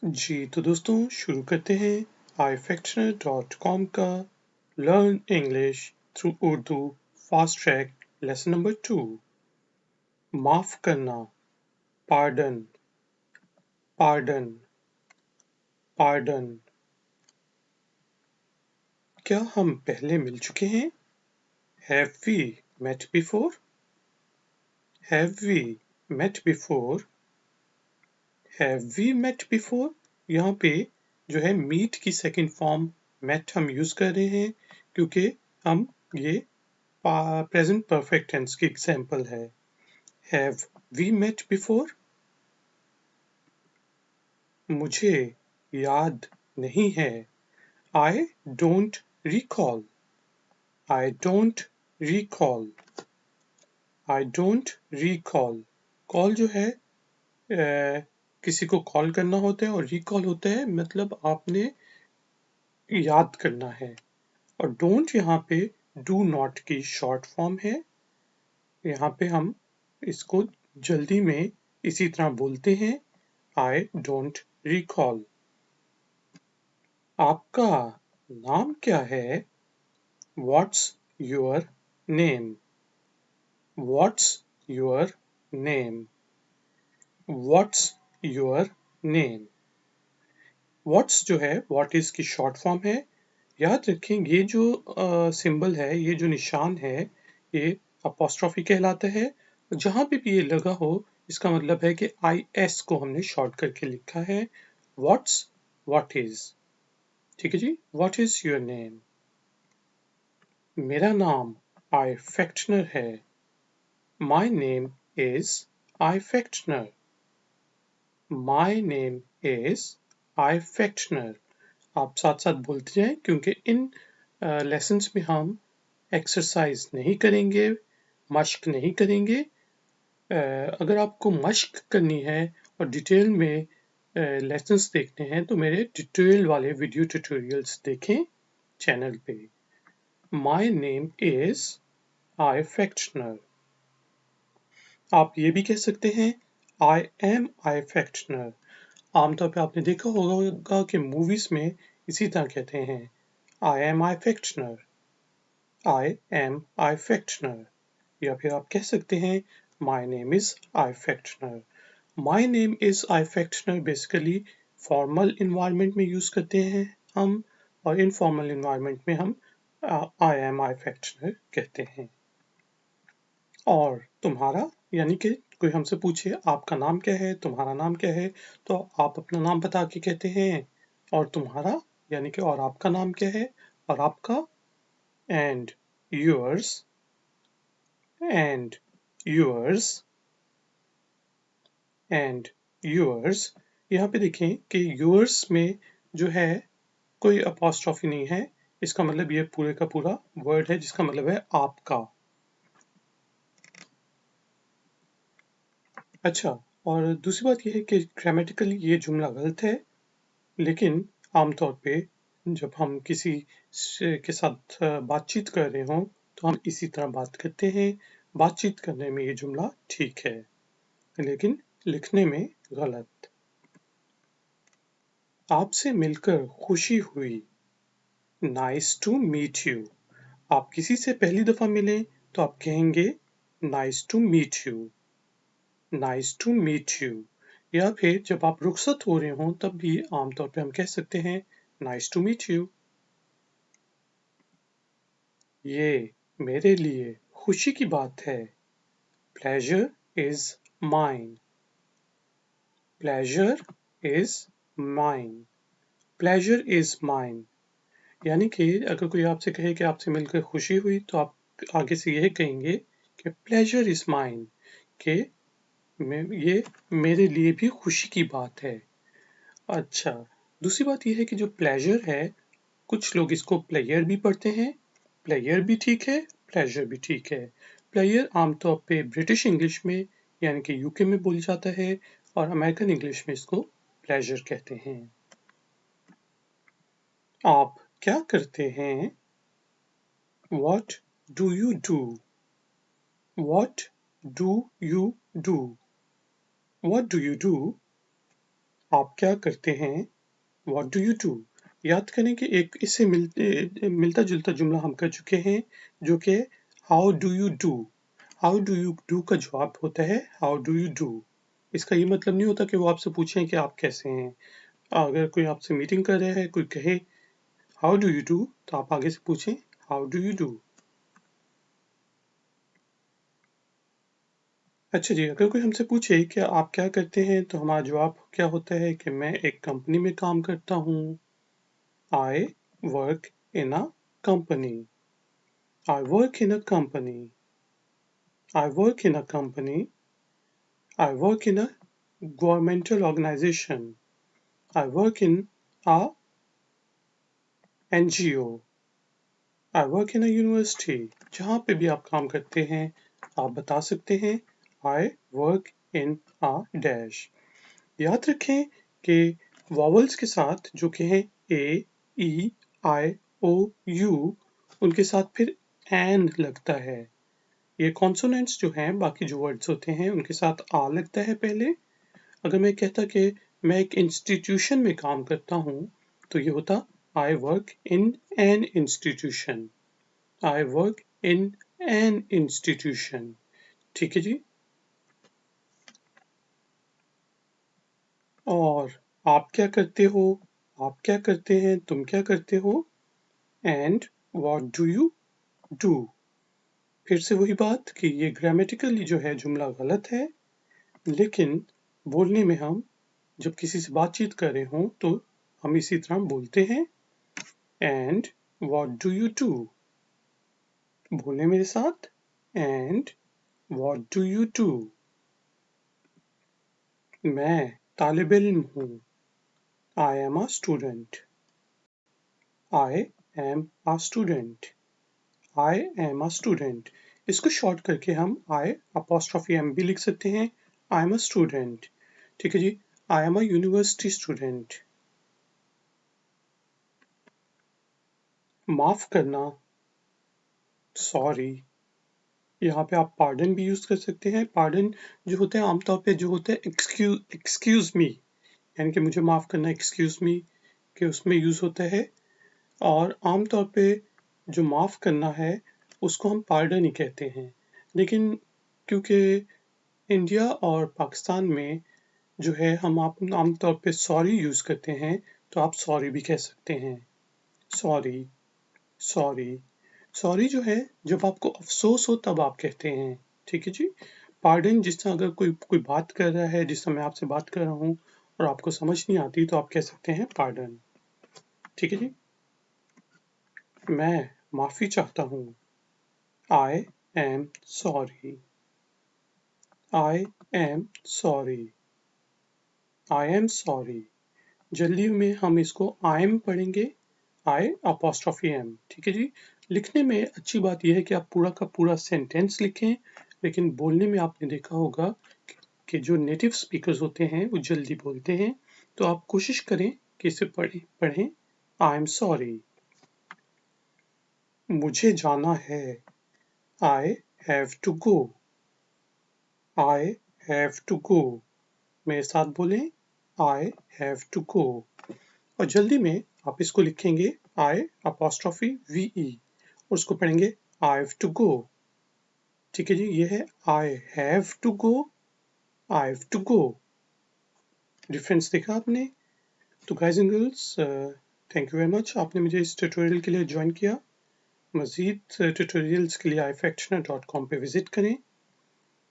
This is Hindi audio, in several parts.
जी, तो दोस्तों शुरू करते हैं ifactioner.com का learn English through Urdu fast track lesson number 2। माफ करना, पार्डन, पार्डन, पार्डन। क्या हम पहले मिल चुके हैं? Have we met before? Have we met before? Have we met before? यहाँ पे जो है meet की सेकंड फॉर्म met हम यूज कर रहे हैं क्योंकि हम ये प्रेजेंट परफेक्ट टेंस की एग्जांपल है। Have we met before? मुझे याद नहीं है। I don't recall. I don't recall. I don't recall. Call जो है किसी को कॉल करना होता है और रिकॉल होता है मतलब आपने याद करना है। और डोंट यहाँ पे डू नॉट की शॉर्ट फॉर्म है। यहाँ पे हम इसको जल्दी में इसी तरह बोलते हैं I don't recall. आपका नाम क्या है? What's your name? What's your name? What's your name? What's जो है what is की शॉर्ट फॉर्म है। याद रखें ये जो सिंबल है, ये जो निशान है, ये अपॉस्ट्रोफी कहलाता है। जहाँ पे भी ये लगा हो इसका मतलब है कि IS को हमने शॉर्ट करके लिखा है। What's what is। ठीक है जी। What is your name? मेरा नाम आई फैक्शनर है। My name is I Fechner. My name is I Fechner. आप साथ साथ बोलते जाएं क्योंकि इन लेसन्स में हम एक्सरसाइज नहीं करेंगे, मश्क नहीं करेंगे। अगर आपको मश्क करनी है और डिटेल में लेसन्स देखने हैं तो मेरे डिटेल वाले वीडियो ट्यूटोरियल्स देखें चैनल पे। My name is I Fechner. आप ये भी कह सकते हैं I am I Fechner. आमतौर पे आपने देखा होगा कि मूवीज में इसी तरह कहते हैं I am I Fechner. I am I Fechner. या फिर आप कह सकते हैं My name is I Fechner. My name is I Fechner basically formal environment में यूज करते हैं हम, और इनफॉर्मल इन्वायरमेंट में हम I am I Fechner कहते हैं। और तुम्हारा यानी कि कोई हमसे पूछे आपका नाम क्या है, तुम्हारा नाम क्या है, तो आप अपना नाम बता के कहते हैं और तुम्हारा यानी कि और आपका नाम क्या है और आपका and yours and yours and yours। यहाँ पे देखें कि yours में जो है कोई अपॉस्ट्रोफी नहीं है, इसका मतलब ये पूरे का पूरा वर्ड है जिसका मतलब है आपका। अच्छा, और दूसरी बात यह है कि ग्रामेटिकली ये जुमला गलत है, लेकिन आमतौर पे जब हम किसी के साथ बातचीत कर रहे हों तो हम इसी तरह बात करते हैं। बातचीत करने में ये जुमला ठीक है, लेकिन लिखने में गलत। आपसे मिलकर खुशी हुई। Nice to meet you. आप किसी से पहली दफा मिले तो आप कहेंगे nice to meet you. Nice to meet you. या फिर जब आप रुखसत हो रहे हों तब भी आमतौर पे हम कह सकते हैं नाइस टू मीट यू। ये मेरे लिए खुशी की बात है। Pleasure is mine. Pleasure is mine. Pleasure is mine. यानी कि अगर कोई आपसे कहे कि आपसे मिलकर खुशी हुई तो आप आगे से यह कहेंगे कि प्लेजर इज माइन, कि ये मेरे लिए भी खुशी की बात है। अच्छा, दूसरी बात यह है कि जो प्लेजर है कुछ लोग इसको प्लेयर भी पढ़ते हैं। प्लेयर भी ठीक है, प्लेजर भी ठीक है। प्लेयर आमतौर पे ब्रिटिश इंग्लिश में यानी कि यूके में बोल जाता है और अमेरिकन इंग्लिश में इसको प्लेजर कहते हैं। आप क्या करते हैं? What do you do? What do you do? What do you do? आप क्या करते हैं? What do you do? याद करें कि एक इससे मिलता जुलता जुमला हम कर चुके हैं जो कि How do you do? How do you do का जवाब होता है How do you do? इसका ये मतलब नहीं होता कि वो आपसे पूछें कि आप कैसे हैं। अगर कोई आपसे मीटिंग कर रहा है, कोई कहे How do you do? तो आप आगे से पूछें How do you do? अच्छा जी, अगर कोई हमसे पूछे कि आप क्या करते हैं, तो हमारा जवाब क्या होता है कि मैं एक कंपनी में काम करता हूँ। I work in a company. I work in a company. I work in a company. I work in a governmental organization. I work in a NGO. I work in a university. जहाँ पे भी आप काम करते हैं, आप बता सकते हैं I work in a dash. याद रखें कि वॉवल्स के साथ जो कि हैं A, E, I, O, U, उनके साथ फिर एन लगता है। ये कॉन्सोनेंट्स जो हैं, बाकी जो वर्ड्स होते हैं उनके साथ आ लगता है पहले। अगर मैं कहता कि मैं एक इंस्टीट्यूशन में काम करता हूँ, तो ये होता I work in an institution. I work in an institution. ठीक है जी। और आप क्या करते हो? आप क्या करते हैं? तुम क्या करते हो? And what do you do? फिर से वही बात कि ये ग्रामेटिकली जो है जुमला गलत है, लेकिन बोलने में हम जब किसी से बातचीत कर रहे हों तो हम इसी तरह बोलते हैं and what do you do? बोले मेरे साथ and what do you do? मैं तालिब इल्म हूँ। I am a student. I am a student. I am a student. इसको शॉर्ट करके हम आई अपॉस्ट्रोफी एम भी लिख सकते हैं। I am a student. ठीक है जी। I am a university student. माफ करना, सॉरी। यहाँ पे आप पार्डन भी यूज कर सकते हैं। पार्डन जो होता है आमतौर पे जो होता है एक्सक्यूज मी, यानी कि मुझे माफ करना, एक्सक्यूज मी के उसमें यूज होता है। और आमतौर पे जो माफ करना है उसको हम पार्डन ही कहते हैं। लेकिन क्योंकि इंडिया और पाकिस्तान में जो है हम आप आमतौर पे सॉरी यूज करते हैं, तो आप सॉरी भी कह सकते हैं। Sorry, sorry. सॉरी जो है जब आपको अफ़सोस हो तब आप कहते हैं, ठीक है जी? पार्डन जिस तरह अगर कोई बात कर रहा है, जिस तरह मैं आपसे बात कर रहा हूँ और आपको समझ नहीं आती तो आप कह सकते हैं पार्डन, ठीक है जी? मैं माफ़ी चाहता हूँ। I am sorry. I am sorry. I am sorry. जल्दी में हम इसको आई एम पढ़ेंगे, आई अपॉस्ट्रोफी एम, ठीक है जी? लिखने में अच्छी बात यह है कि आप पूरा का पूरा सेंटेंस लिखें, लेकिन बोलने में आपने देखा होगा कि जो नेटिव स्पीकर्स होते हैं वो जल्दी बोलते हैं, तो आप कोशिश करें कि इसे पढ़ें। I am sorry. मुझे जाना है। I have to go. I have to go. मेरे साथ बोलें आई हैव टू गो। और जल्दी में आप इसको लिखेंगे आई अपॉस्ट्रोफी वी ई और उसको पढ़ेंगे आई हैव टू गो। ठीक है जी, ये है I have to go, I have to go. Difference देखा आपने? तो guys and girls, thank you very much, आपने मुझे इस ट्यूटोरियल के लिए ज्वाइन किया। मज़ीद ट्यूटोरियल्स के लिए ifactioner.com पे विजिट करें।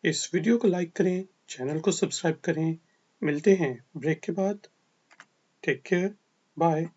इस वीडियो को लाइक करें, चैनल को सब्सक्राइब करें। मिलते हैं ब्रेक के बाद। Take care, bye.